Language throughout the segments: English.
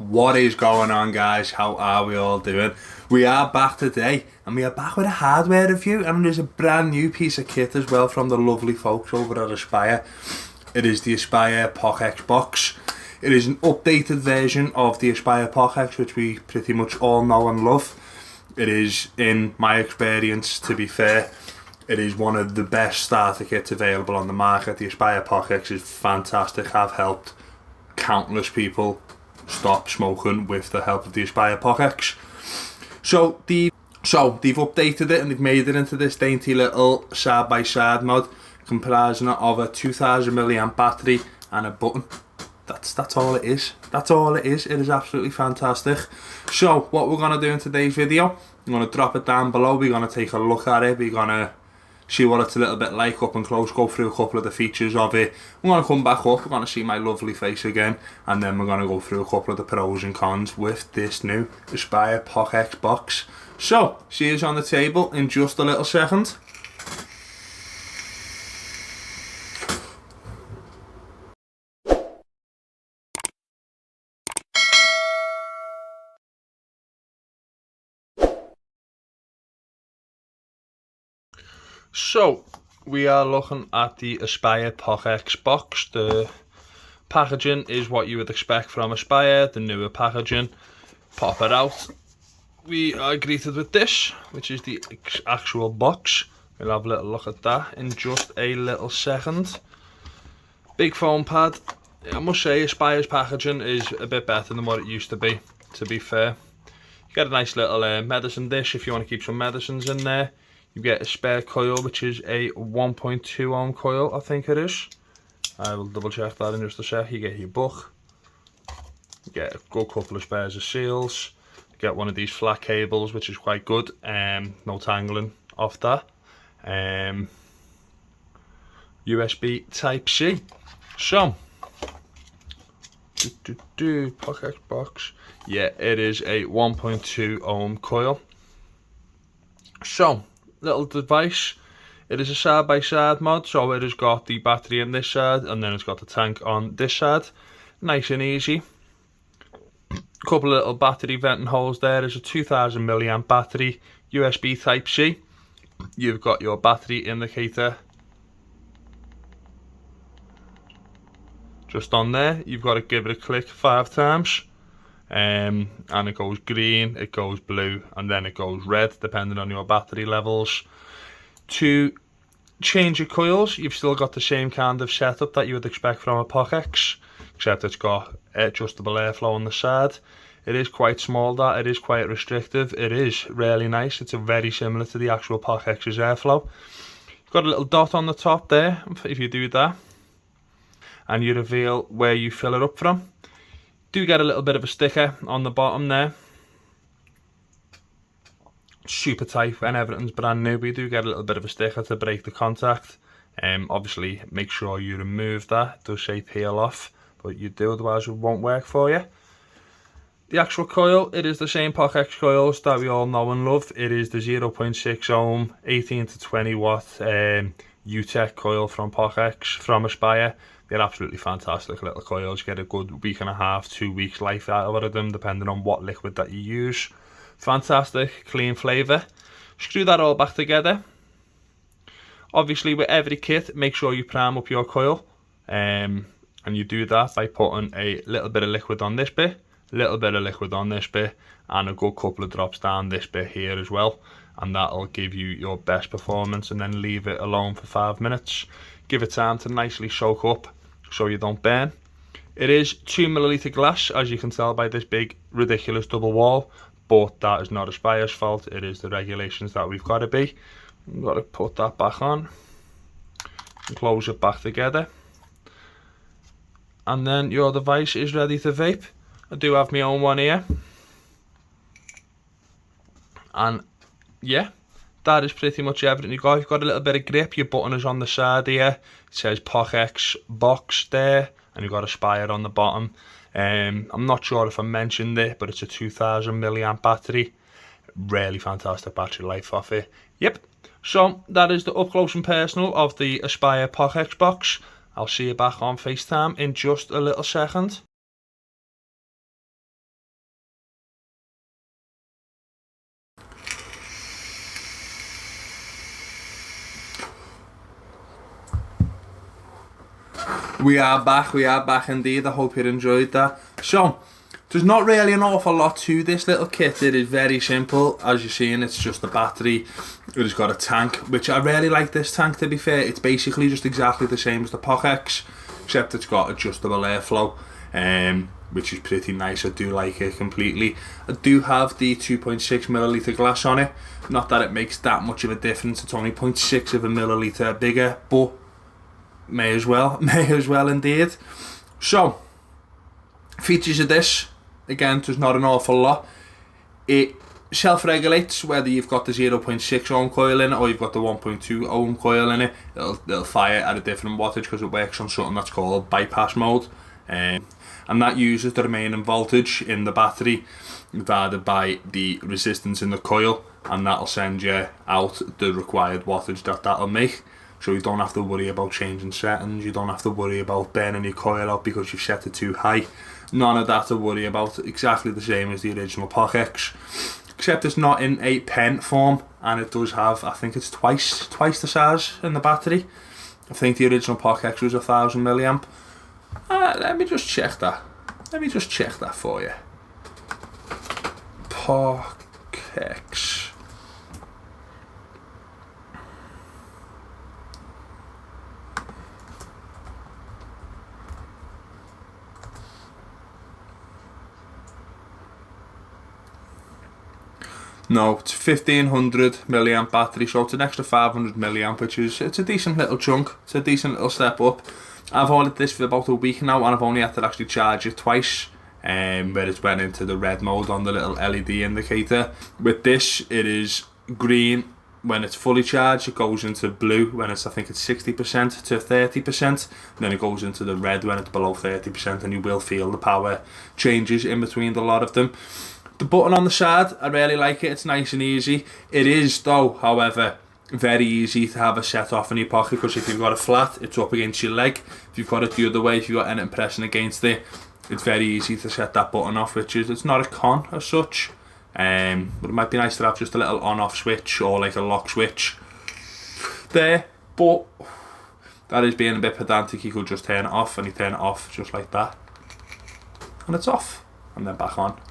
What is going on, guys? How are we all doing? We are back today, and we are back with a hardware review, and there's a brand new piece of kit as well from the lovely folks over at Aspire. It is the Aspire Pockex box. It is an updated version of the Aspire Pockex, which we pretty much all know and love. It is, in my experience, to be fair, it is one of the best starter kits available on the market. The Aspire Pockex is fantastic. I've helped countless people stop smoking with the help of the Aspire Pockex. So they've updated it and they've made it into this dainty little side-by-side mod, comprising of a 2000 milliamp battery and a button. That's all it is. That's all it is. It is absolutely fantastic. So what we're gonna do in today's video, I'm gonna drop it down below. We're gonna take a look at it. We're gonna see what it's a little bit like up and close, go through a couple of the features of it. We're going to come back up, we're going to see my lovely face again, and then we're going to go through a couple of the pros and cons with this new Aspire Pockex box. So, see you on the table in just a little second. So, we are looking at the Aspire Pockex box. The packaging is what you would expect from Aspire, the newer packaging. Pop it out. We are greeted with this, which is the actual box. We'll have a little look at that in just a little second. Big foam pad. I must say Aspire's packaging is a bit better than what it used to be fair. You get a nice little medicine dish if you want to keep some medicines in there. You get a spare coil, which is a 1.2 ohm coil, I think it is. I will double check that in just a sec. You get your book. You get a good couple of spares of seals. You get one of these flat cables, which is quite good. No tangling off that. USB Type-C. So, Pockex box. Yeah, it is a 1.2 ohm coil. So, little device. It is a side-by-side mod, so it has got the battery on this side and then it's got the tank on this side. Nice and easy. Couple of little battery venting holes there. There's a 2000 milliamp battery, USB Type-C. You've got your battery indicator just on there. You've got to give it a click 5 times. And it goes green, it goes blue, and then it goes red depending on your battery levels. To change your coils, you've still got the same kind of setup that you would expect from a Pockex, except it's got adjustable airflow on the side. It is quite small, that it is quite restrictive. It is really nice. It's very similar to the actual Pockex's airflow. You've got a little dot on the top there. If you do that and you reveal where you fill it up from, do get a little bit of a sticker on the bottom there. Super tight when everything's brand new, but you do get a little bit of a sticker to break the contact. Obviously make sure you remove that. It does say peel off, but you do, otherwise it won't work for you. The actual coil, it is the same Pockex coils that we all know and love. It is the 0.6 ohm 18 to 20 watt UTEC coil from Pockex, from Aspire. They're absolutely fantastic little coils. You get a good week and a half, 2 weeks life out of them, depending on what liquid that you use. Fantastic, clean flavour. Screw that all back together. Obviously, with every kit, make sure you prime up your coil. And you do that by putting a little bit of liquid on this bit, a little bit of liquid on this bit, and a good couple of drops down this bit here as well. And that'll give you your best performance, and then leave it alone for 5 minutes. Give it time to nicely soak up so you don't burn. It is 2ml glass, as you can tell by this big ridiculous double wall, but that is not Aspire's fault. It is the regulations that we've got to be. We've got to put that back on and close it back together, and then your device is ready to vape. I do have my own one here, and yeah, that is pretty much everything you got. You've got a little bit of grip. Your button is on the side here. It says Pockex box there, and you've got Aspire on the bottom. I'm not sure if I mentioned it, but it's a 2000 milliamp battery. Really fantastic battery life off it. Yep. So that is the up close and personal of the Aspire Pockex box. I'll see you back on FaceTime in just a little second. We are back indeed. I hope you enjoyed that. So, there's not really an awful lot to this little kit. It is very simple. As you're seeing, it's just a battery. It's got a tank, which I really like this tank, to be fair. It's basically just exactly the same as the Pockex, except it's got adjustable airflow, which is pretty nice. I do like it completely. I do have the 2.6ml glass on it. Not that it makes that much of a difference. It's only 0.6 of a milliliter bigger, but may as well indeed. So, features of this, again, there's not an awful lot. It self-regulates whether you've got the 0.6 ohm coil in it or you've got the 1.2 ohm coil in it. It'll fire at a different wattage because it works on something that's called bypass mode, and that uses the remaining voltage in the battery divided by the resistance in the coil, and that'll send you out the required wattage that'll make. So you don't have to worry about changing settings, you don't have to worry about burning your coil out because you've set it too high. None of that to worry about. Exactly the same as the original Pockex, except it's not in a pen form, and it does have, I think it's twice the size in the battery. I think the original Pockex was 1000 milliamp. Let me just check that. Let me just check that for you. Pockex. No, it's 1500 milliamp battery, so it's an extra 500 milliamp, which is, it's a decent little chunk. It's a decent little step up. I've ordered this for about a week now, and I've only had to actually charge it twice, where it's went into the red mode on the little LED indicator. With this, it is green when it's fully charged. It goes into blue when it's, I think it's 60% to 30%. And then it goes into the red when it's below 30%, and you will feel the power changes in between the lot of them. The button on the side, I really like it. It's nice and easy. It is, though, however, very easy to have a set off in your pocket, because if you've got it flat, it's up against your leg. If you've got it the other way, if you've got anything pressing against it, it's very easy to set that button off, which is, it's not a con as such. But it might be nice to have just a little on-off switch or like a lock switch there. But that is being a bit pedantic. You could just turn it off, and you turn it off just like that, and it's off, and then back on.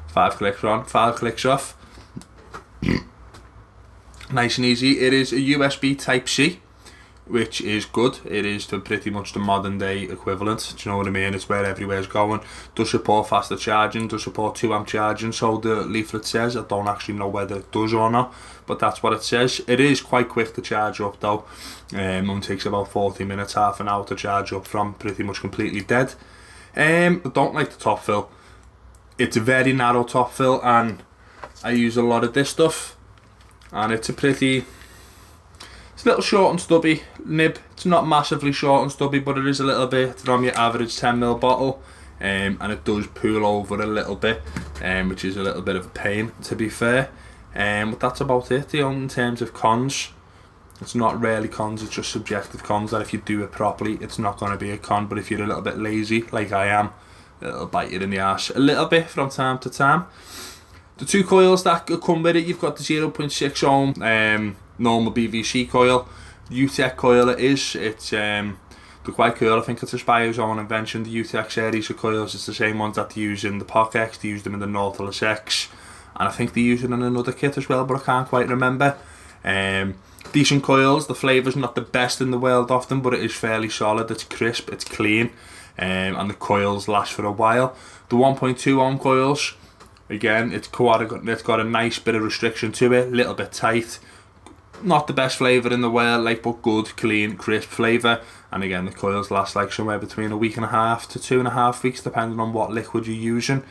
5 clicks on, 5 clicks off. Nice and easy. It is a USB Type-C, which is good. It is to pretty much the modern day equivalent. Do you know what I mean? It's where everywhere's going. Does support faster charging, does support 2 amp charging, so the leaflet says. I don't actually know whether it does or not, but that's what it says. It is quite quick to charge up though. It takes about 40 minutes, half an hour to charge up from pretty much completely dead. I don't like the top fill. It's a very narrow top fill, and I use a lot of this stuff, and it's a pretty, it's a little short and stubby nib. It's not massively short and stubby, but it is a little bit from your average 10ml bottle, and it does pool over a little bit, which is a little bit of a pain, to be fair. But that's about it. In terms of cons, it's not really cons, it's just subjective cons, that if you do it properly, it's not going to be a con. But if you're a little bit lazy, like I am, it'll bite you in the arse a little bit from time to time. The 2 coils that come with it, you've got the 0.6 ohm normal BVC coil. The UTEC coil it is. It's they're quite cool. I think it's Aspire's own invention, the UTEC series of coils. It's the same ones that they use in the Pockex. They use them in the Nautilus X, and I think they use it in another kit as well, but I can't quite remember. Decent coils. The flavour's not the best in the world often, but it is fairly solid. It's crisp, it's clean. And the coils last for a while. The 1.2 ohm coils, again, it's got a nice bit of restriction to it, a little bit tight. Not the best flavour in the world, like, but good, clean, crisp flavour. And again, the coils last like somewhere between a week and a half to 2.5 weeks, depending on what liquid you're using.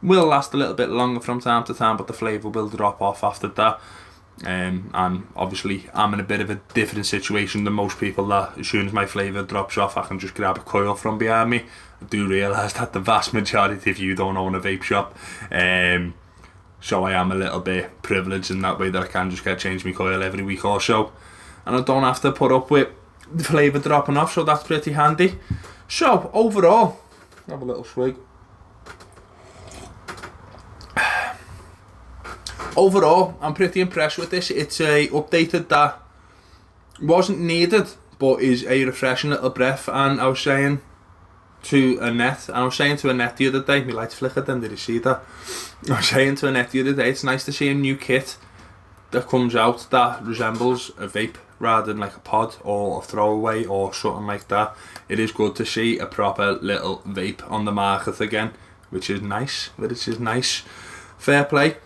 Will last a little bit longer from time to time, but the flavour will drop off after that. And obviously I'm in a bit of a different situation than most people, that as soon as my flavour drops off, I can just grab a coil from behind me. I do realise that the vast majority of you don't own a vape shop, so I am a little bit privileged in that way, that I can just change my coil every week or so, and I don't have to put up with the flavour dropping off, so that's pretty handy. So overall, have a little swig. Overall, I'm pretty impressed with this. It's a updated that wasn't needed, but is a refreshing little breath. And I was saying to Annette the other day, my lights flickered then, did you see that? I was saying to Annette the other day, it's nice to see a new kit that comes out that resembles a vape rather than like a pod or a throwaway or something like that. It is good to see a proper little vape on the market again, which is nice. Fair play.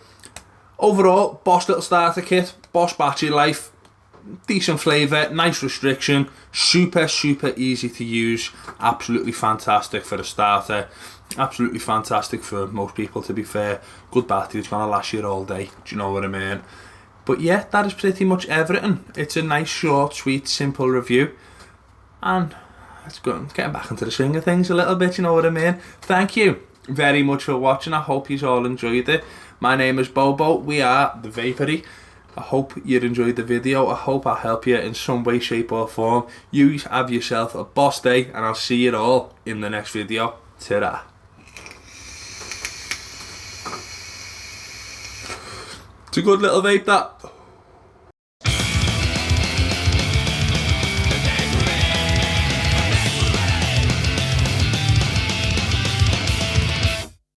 Overall, boss little starter kit, boss battery life, decent flavour, nice restriction, super easy to use, absolutely fantastic for a starter, absolutely fantastic for most people, to be fair. Good battery, it's going to last you all day, do you know what I mean? But yeah, that is pretty much everything. It's a nice, short, sweet, simple review. And let's go getting back into the swing of things a little bit, you know what I mean? Thank you very much for watching. I hope you all enjoyed it. My name is Bobo. We are The Vapory. I hope you enjoyed the video. I hope I help you in some way, shape or form. You have yourself a boss day, and I'll see you all in the next video. Ta-ra. It's a good little vape, that.